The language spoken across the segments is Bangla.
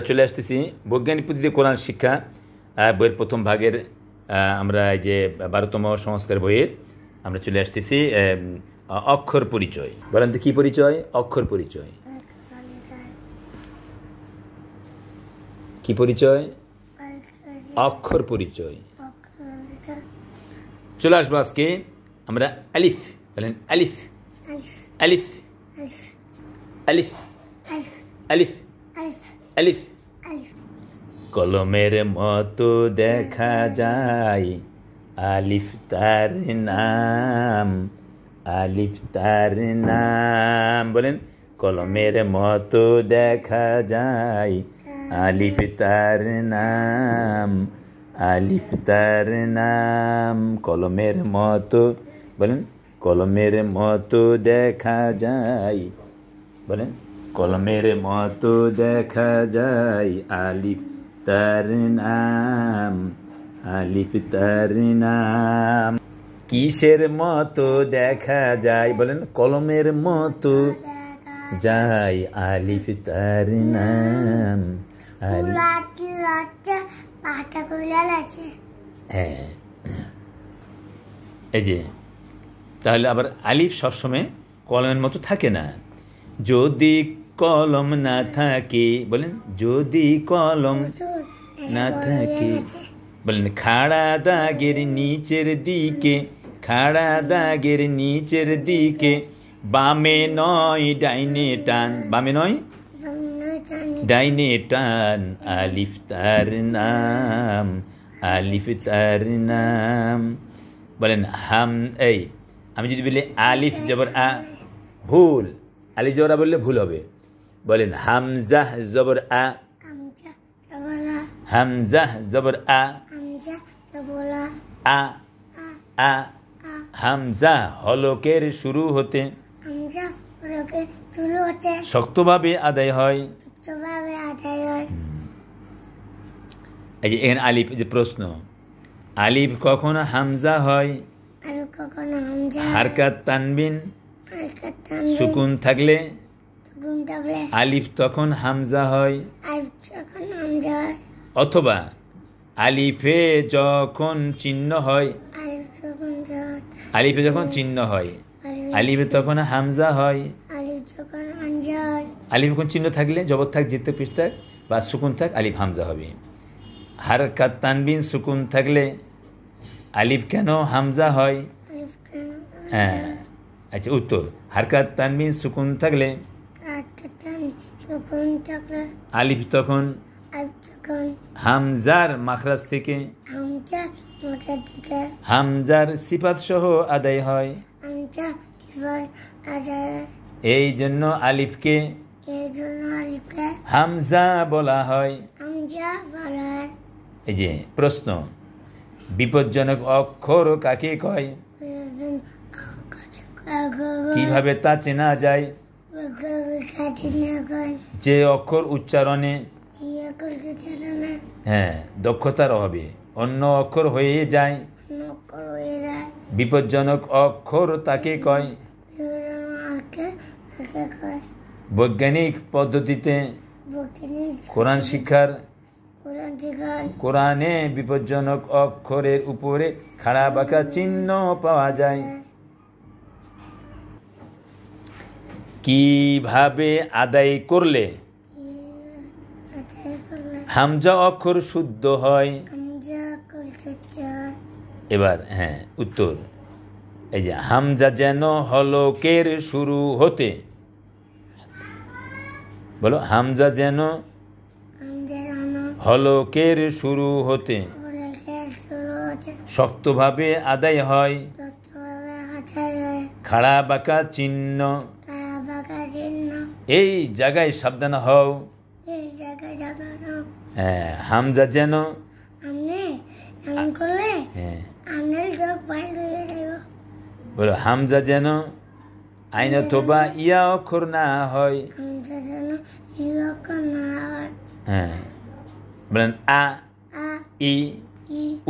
চলে আসতেছি বৈজ্ঞানিক পদ্ধতিতে কোরআন শিক্ষা বইয়ের প্রথম ভাগের আমরা এই যে 12তম সংস্কার বইয়ের আমরা চলে আসতেছি অক্ষর পরিচয়। বলেন তো কি পরিচয়? অক্ষর পরিচয়। কি পরিচয়? অক্ষর পরিচয়। চলে আসবো আজকে আমরা আলিফ। বলেন আলিফ আলিফ আলিফ আলিফ আলিফ। কলমের মতো দেখা যায় আলিফ তার নাম, আলিফ তার নাম। বলেন কলমের মতো দেখা যায় আলিফ তার নাম, আলিফ তার নাম। কলমের মতো, বলেন কলমের মতো দেখা যায়। বলেন কলমের মতো দেখা যায় আলিফ তার নাম, আলিফ তার নাম। কিসের মতো দেখা যায়? বলেন কলমের মতো যায় আলিফ তার নাম। হ্যাঁ, এই যে তাহলে আবার আলিফ সবসময় কলমের মতো থাকে না। যদি কলম না থাকে, বলেন যদি কলম না থাকে, বলেন খাড়া দাগের নিচের দিকে, খাড়া দাগের নিচের দিকে বামে নয় ডাইনে টান, বামে নয় ডাইনে টান আলিফ তার নাম, আলিফ তার নাম। বলেন হাম, এই আমি যদি বলি আলিফ জবর আ, ভুল। আলিফ জবর আ বললে ভুল হবে। বলেন হামজা জবর আ, হামজা জবর আ, আ আ। হামজা হলকের শুরু হতে শক্তভাবে আদায় হয়। এই যে এখানে আলিফ, যে প্রশ্ন, আলিফ কখনো হামজা হয়? হারকাত তানবিন সুকুন থাকলে আলিফ তখন হামজা হয়। অথবা আলিফে যখন চিহ্ন হয়, আলিফে যখন চিহ্ন হয় আলিফে তখন হামজা হয়। আলিফ যখন চিহ্ন থাকলে জবর থাক, জিত পিস থাক বা সুকুন থাক, আলিফ হামজা হবে। হারকাত তানবিন সুকুন থাকলে আলিফ কেন হামজা হয়? হ্যাঁ, আচ্ছা উত্তর, হারকাত তানবিন সুকুন থাকলে আলিফ তখন হামজার মাখরাজ থেকে, হামজার সিফাত সহ আদায় হয়। এই জন্য আলিফকে হামজা বলা হয়। এই যে প্রশ্ন, বিপজ্জনক অক্ষর কাকে কয়? কিভাবে তা চেনা যায়? যে অক্ষর উচ্চারণে হ্যাঁ দক্ষতার অভাবে অন্য অক্ষর হয়ে যায়। বিপজ্জনক অক্ষর তাকে কয়। বৈজ্ঞানিক পদ্ধতিতে কোরআন শিক্ষার কোরআনে বিপজ্জনক অক্ষরের উপরে খাড়া বাঁকা চিহ্ন পাওয়া যায়। কিভাবে আদায় করলে হামজা অক্ষর শুদ্ধ হয়? এবার হ্যাঁ উত্তর, এই যে হামজা যেন হলকের শুরু হতে, বলো হামজা যেন হলকের শুরু হতে শক্তভাবে আদায় হয়। খাড়া বাঁকা চিহ্ন, এই জায়গায় সাবধান হও। হ্যাঁ হামজা যেন, বলো হামজা যেন আইন অথবা ইয়া অক্ষর না হয়। হ্যাঁ বলেন আ ই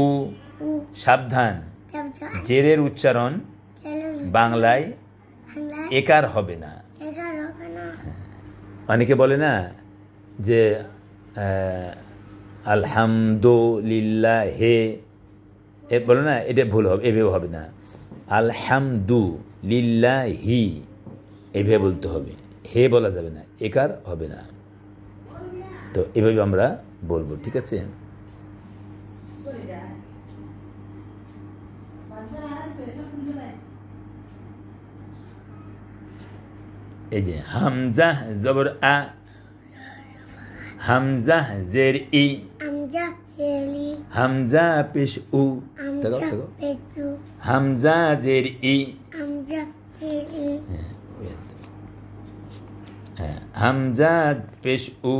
উ, সাবধান জেরের উচ্চারণ বাংলায় একার হবে না। অনেকে বলে না যে আলহামদুলিল্লাহ হে, বলো না, এটা ভুল হবে, এভাবে হবে না। আলহামদু লিল্লাহি এভাবে বলতে হবে, হে বলা যাবে না, একার হবে না। তো এভাবে আমরা বলবো, ঠিক আছে? এই যে হামজা জবর আ, হামজা জের ই, হামজা পেশ উ, হামজা জের ই, হামজা পেশ উ,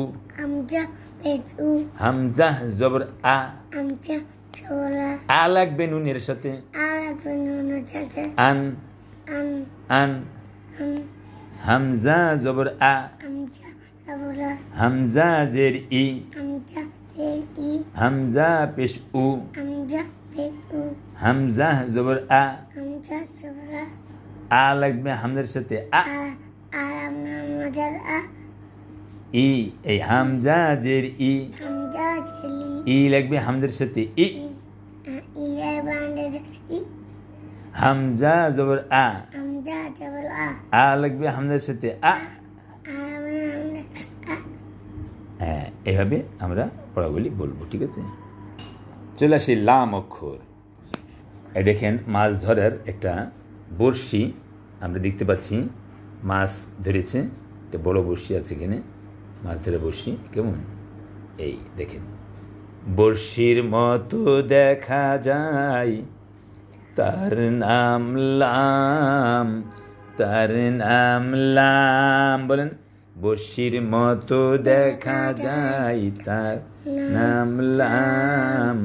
হামজা জবর আ, আ লাগবে নুনের সাথে, আন, আন, হামজা জবর আ, হামজা জের ই, হামজা পেশ উ, হামজা জবর আ, আ লাগবে হামজার সাথে, আ, ই, এই হামজা জের ই, ই লাগবে হামজার সাথে, ই, হামজা জবর আ, আ লাগবে হামজার সাথে, আ। হ্যাঁ, এভাবে আমরা পড়াগুলি বলবো, ঠিক আছে? চলে আসি লাম অক্ষর। এই দেখেন, মাছ ধরার একটা বড়শি আমরা দেখতে পাচ্ছি, মাছ ধরেছে, একটা বড় বড়শি আছে এখানে, মাছ ধরে বড়শি কেমন, এই দেখেন, বড়শির মতো দেখা যায়, তার নাম লাম, তার নাম লাম, বলেন, বড়শির মতো দেখা যায়, তার নাম লাম,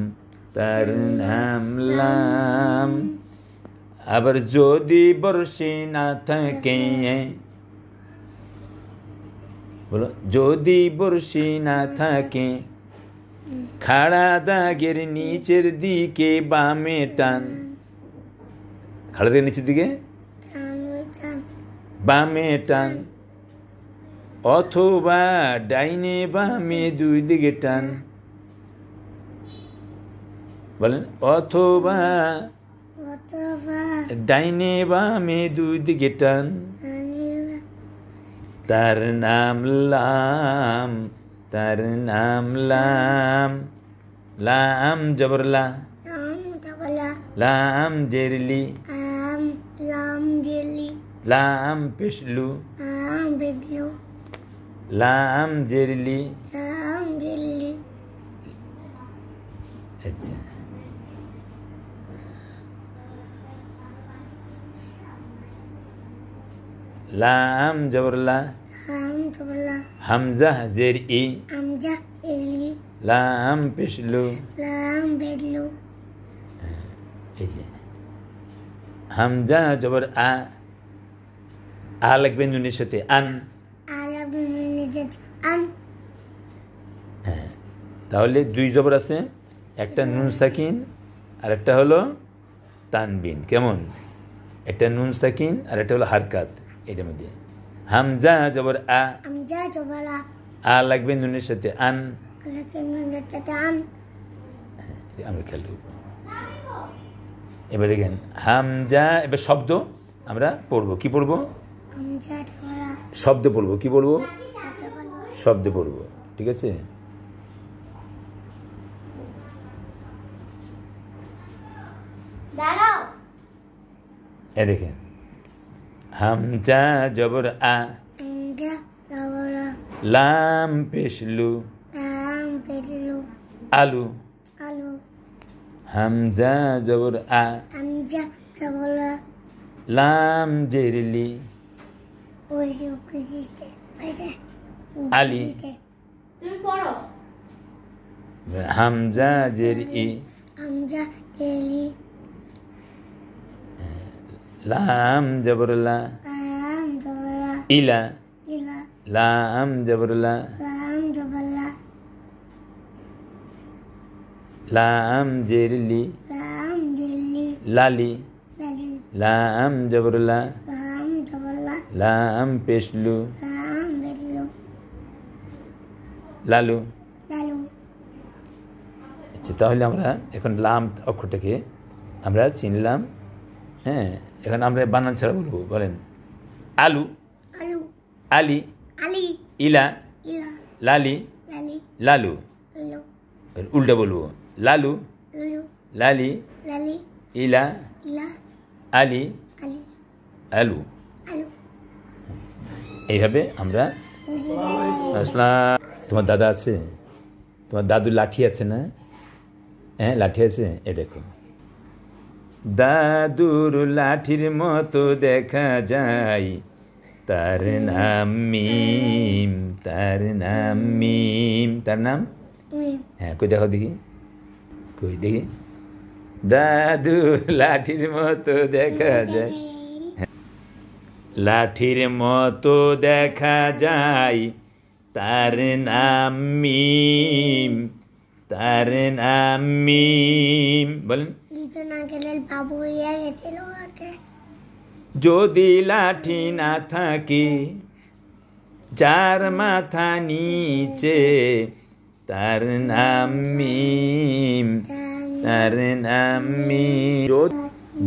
তার নাম লাম। আবার যদি বড়শি না থাকে, বলো, যদি বড়শি না থাকে, খাড়া দাগের নিচের দিকে বামে টান, খাড়া দাগের নিচের দিকে বামে টান, অথবা ডাইনে বামে দুই দিকে টান, বলেন, অথবা ডাইনে বামে দুই দিকে টান, তার নাম লাম, তার নাম লাম। লাম জবর লা, লাম জেরলি, লাম পেশলু, লাম জেরলি, আচ্ছা, লাম জবর লা, হামজা জের ই, লাম পেশলু, এই যে হামজা জবর আ, আ লাগবে নুনের সাথে, আন, হ্যাঁ, তাহলে দুই জবর আছে, একটা নুন সাকিন আর একটা হলো তানবিন, কেমন, একটা নুন সাকিন আর একটা হলো হারকাত, এটার মধ্যে হামজা জবর আ, আ লাগবে নুনের সাথে, আন, আমরা খেয়াল করবো। এবার দেখেন হামজা, এবার শব্দ আমরা পড়বো, কি পড়বো, শব্দ পড়বো, কি পড়বো, শব্দ পড়বো, ঠিক আছে? এ দেখেন, হামজা জবর আ, লাম পেশলু, আলু, হামজা জবর আ, লাম জেরলি, আলি, হামজা জের ই, লাম জবর লা, ইলা, লাম জবর লা, লাম জেরলি, লালি, লাম জবর লা, লাম পেশলু, লালু, তাহলে আমরা এখন লাম অক্ষরটাকে আমরা চিনলাম। হ্যাঁ, এখন আমরা বানান ছাড়া বলবো। বলেন আলু, আলু, আলি, আলি, ইলা, ইলা, লালি, লালি, লালু। লালু, উল্টা বলবো, লালু, লালু, লালি, লালি, ইলা, ইলা, আলি, আলি, আলু। আলু। এইভাবে আমরা আসলাম। তোমার দাদা আছে? তোমার দাদুর লাঠি আছে না? হ্যাঁ, লাঠি আছে। এ দেখো, দাদুর লাঠির মতো দেখা যায়, তার নাম মিম, তার নাম মিম। তার নাম হ্যাঁ, কই দেখো দেখি, কই দেখি। দাদুর লাঠির মতো দেখা যায়, লাঠির মতো দেখা যায়, তার নাম মিম, তার নাম মিম। বলেন লিজন আঙ্কেলের বাবু হইয়া গেছিল আগে। যদি লাঠি না থাকে, যার মাথা নিচে, তার নাম মিম, তার নাম মিম।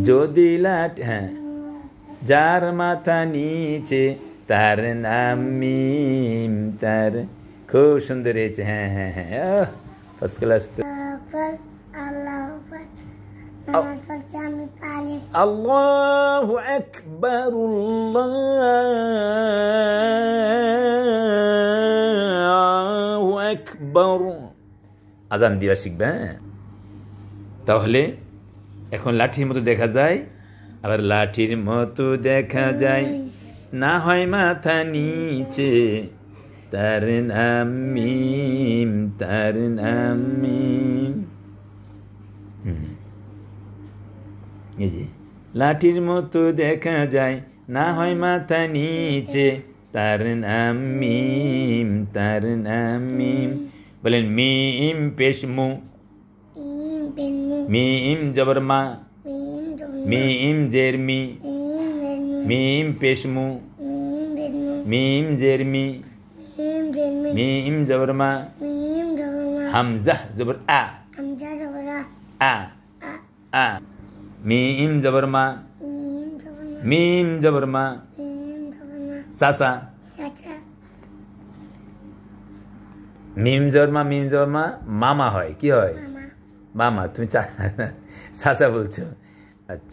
যদি লাঠি, হ্যাঁ, যার মাথা নিচে, তার নাম মিম, তার। খুব সুন্দর হয়েছে। হ্যাঁ হ্যাঁ হ্যাঁ, ফার্স্ট ক্লাস। আল্লাহু আকবার, আল্লাহু আকবার। আজান দিয়া শিখবে। হ্যাঁ, তাহলে এখন লাঠির মতো দেখা যায়, আবার লাঠির মতো দেখা যায়, না হয় মাথা নিচে, তার নাম মিম, তার নাম মিম। এই যে লাঠির মতো দেখা যায়, না হয় মাথা নিচে, তার নাম মিম, তার নাম মিম। বলেন মিম পেশ মু, মিম জবর মা, মিম জের মি, মিম পেশ মু, মিম জের মি, মিম জবর মা, হামজা জবর আ, আ, আ, মিম জবর মা, মিম জবর মা, সাসা, মিম জবর মা, মামা হয়। কি হয়? মামা। তুমি চাচা বলছো।